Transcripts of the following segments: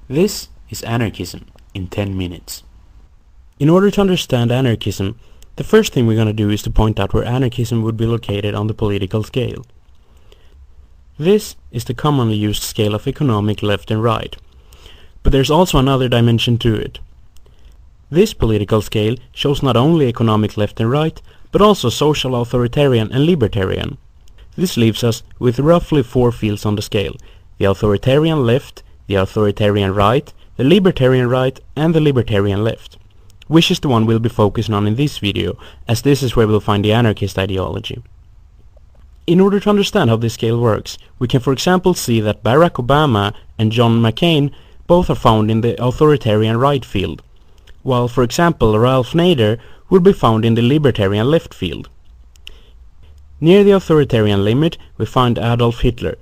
This is Anarchism in 10 minutes. In order to understand anarchism, the first thing we're going to do is to point out where anarchism would be located on the political scale. This is the commonly used scale of economic left and right, but there's also another dimension to it. This political scale shows not only economic left and right, but also social authoritarian and libertarian. This leaves us with roughly 4 fields on the scale: the authoritarian left, the authoritarian right, the libertarian right, and the libertarian left, which is the one we'll be focusing on in this video, as this is where we'll find the anarchist ideology. In order to understand how this scale works, we can for example see that Barack Obama and John McCain both are found in the authoritarian right field, while for example Ralph Nader would be found in the libertarian left field. Near the authoritarian limit we find Adolf Hitler,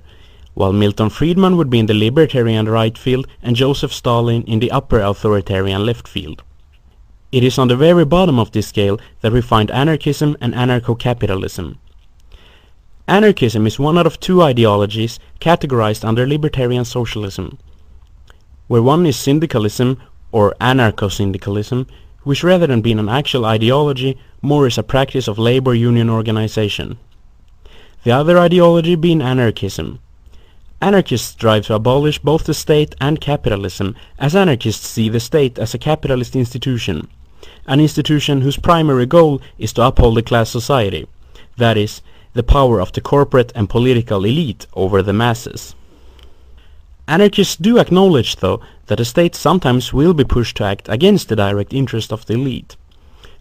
while Milton Friedman would be in the libertarian right field and Joseph Stalin in the upper authoritarian left field. It is on the very bottom of this scale that we find anarchism and anarcho-capitalism. Anarchism is one out of 2 ideologies categorized under libertarian socialism, where one is syndicalism or anarcho-syndicalism, which rather than being an actual ideology, more is a practice of labor union organization. The other ideology being anarchism. Anarchists strive to abolish both the state and capitalism, as anarchists see the state as a capitalist institution, an institution whose primary goal is to uphold the class society, that is, the power of the corporate and political elite over the masses. Anarchists do acknowledge, though, that the state sometimes will be pushed to act against the direct interest of the elite,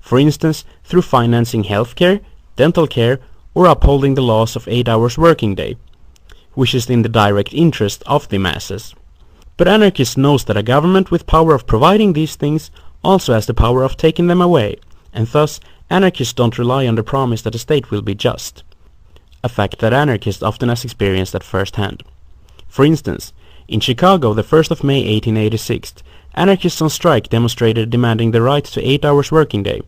for instance through financing healthcare, dental care, or upholding the laws of 8 hours working day, which is in the direct interest of the masses. But anarchists knows that a government with power of providing these things also has the power of taking them away, and thus anarchists don't rely on the promise that the state will be just, a fact that anarchists often has experienced at first hand. For instance, in Chicago the 1st of May 1886, anarchists on strike demonstrated demanding the right to 8 hours working day.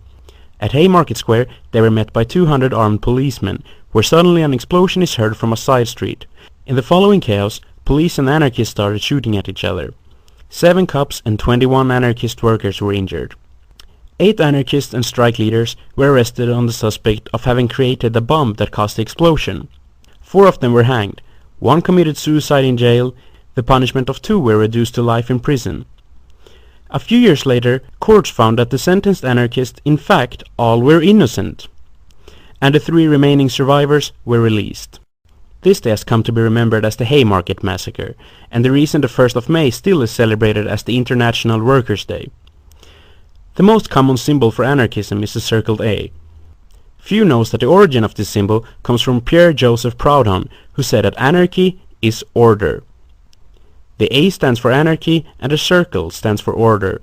At Haymarket Square they were met by 200 armed policemen, where suddenly an explosion is heard from a side street. In the following chaos, police and anarchists started shooting at each other. 7 cops and 21 anarchist workers were injured. 8 anarchists and strike leaders were arrested on the suspect of having created the bomb that caused the explosion. 4 of them were hanged. 1 committed suicide in jail. The punishment of 2 were reduced to life in prison. A few years later, courts found that the sentenced anarchists, in fact, all were innocent, and the 3 remaining survivors were released. This day has come to be remembered as the Haymarket Massacre, and the reason the 1st of May still is celebrated as the International Workers' Day. The most common symbol for anarchism is the circled A. Few knows that the origin of this symbol comes from Pierre Joseph Proudhon, who said that anarchy is order. The A stands for anarchy and the circle stands for order.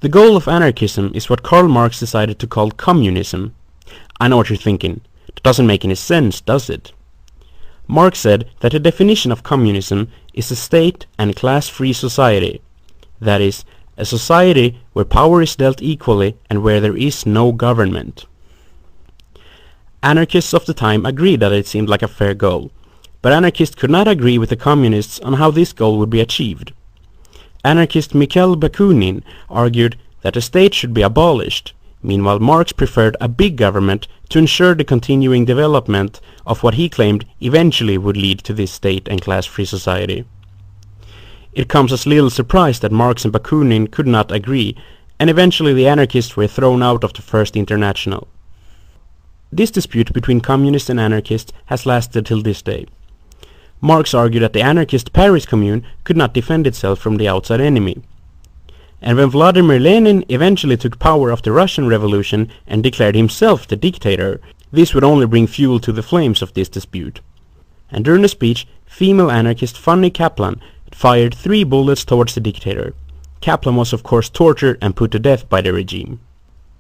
The goal of anarchism is what Karl Marx decided to call communism. I know what you're thinking. That doesn't make any sense, does it? Marx said that the definition of communism is a state and class-free society. That is, a society where power is dealt equally and where there is no government. Anarchists of the time agreed that it seemed like a fair goal, but anarchists could not agree with the communists on how this goal would be achieved. Anarchist Mikhail Bakunin argued that the state should be abolished. Meanwhile, Marx preferred a big government to ensure the continuing development of what he claimed eventually would lead to this state and class-free society. It comes as little surprise that Marx and Bakunin could not agree, and eventually the anarchists were thrown out of the First International. This dispute between communists and anarchists has lasted till this day. Marx argued that the anarchist Paris Commune could not defend itself from the outside enemy. And when Vladimir Lenin eventually took power of the Russian Revolution and declared himself the dictator, this would only bring fuel to the flames of this dispute. And during the speech, female anarchist Fanny Kaplan fired 3 bullets towards the dictator. Kaplan was of course tortured and put to death by the regime.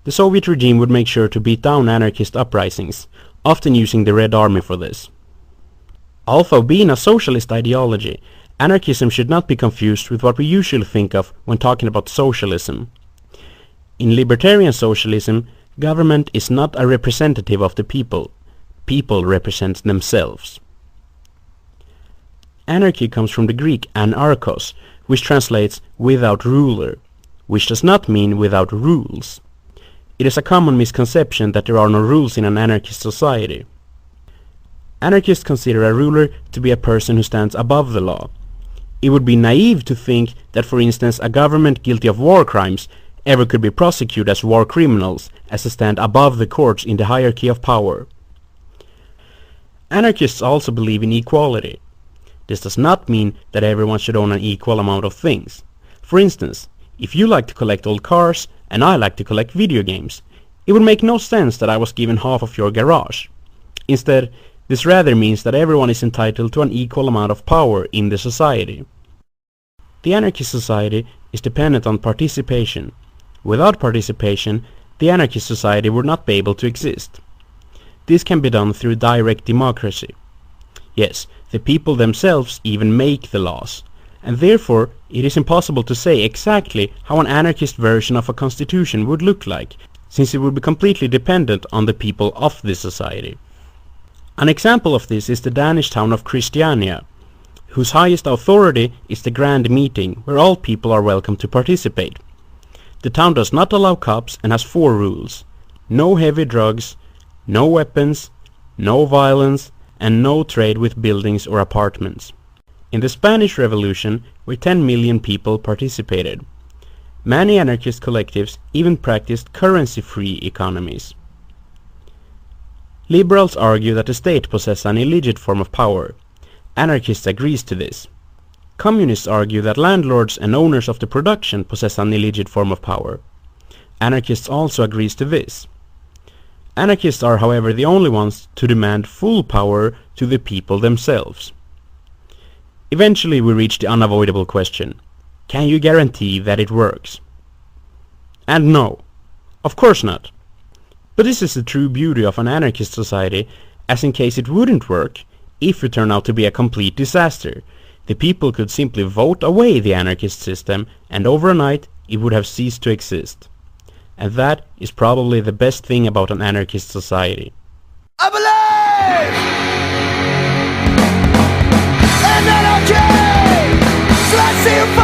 The Soviet regime would make sure to beat down anarchist uprisings, often using the Red Army for this. Although being a socialist ideology, anarchism should not be confused with what we usually think of when talking about socialism. In libertarian socialism, government is not a representative of the people. People represent themselves. Anarchy comes from the Greek anarchos, which translates without ruler, which does not mean without rules. It is a common misconception that there are no rules in an anarchist society. Anarchists consider a ruler to be a person who stands above the law. It would be naive to think that, for instance, a government guilty of war crimes ever could be prosecuted as war criminals, as they stand above the courts in the hierarchy of power. Anarchists also believe in equality. This does not mean that everyone should own an equal amount of things. For instance, if you like to collect old cars and I like to collect video games, it would make no sense that I was given half of your garage. Instead, this rather means that everyone is entitled to an equal amount of power in the society. The anarchist society is dependent on participation. Without participation, the anarchist society would not be able to exist. This can be done through direct democracy. Yes, the people themselves even make the laws, and therefore it is impossible to say exactly how an anarchist version of a constitution would look like, since it would be completely dependent on the people of this society. An example of this is the Danish town of Christiania, whose highest authority is the Grand Meeting, where all people are welcome to participate. The town does not allow cops and has 4 rules: no heavy drugs, no weapons, no violence, and no trade with buildings or apartments. In the Spanish Revolution, where 10 million people participated, many anarchist collectives even practiced currency-free economies. Liberals argue that the state possesses an illegit form of power. Anarchists agree to this. Communists argue that landlords and owners of the production possess an illegit form of power. Anarchists also agree to this. Anarchists are, however, the only ones to demand full power to the people themselves. Eventually we reach the unavoidable question: can you guarantee that it works? And no, of course not. But this is the true beauty of an anarchist society, as in case it wouldn't work, if it turned out to be a complete disaster, the people could simply vote away the anarchist system, and overnight it would have ceased to exist. And that is probably the best thing about an anarchist society. I believe in anarchy, so I see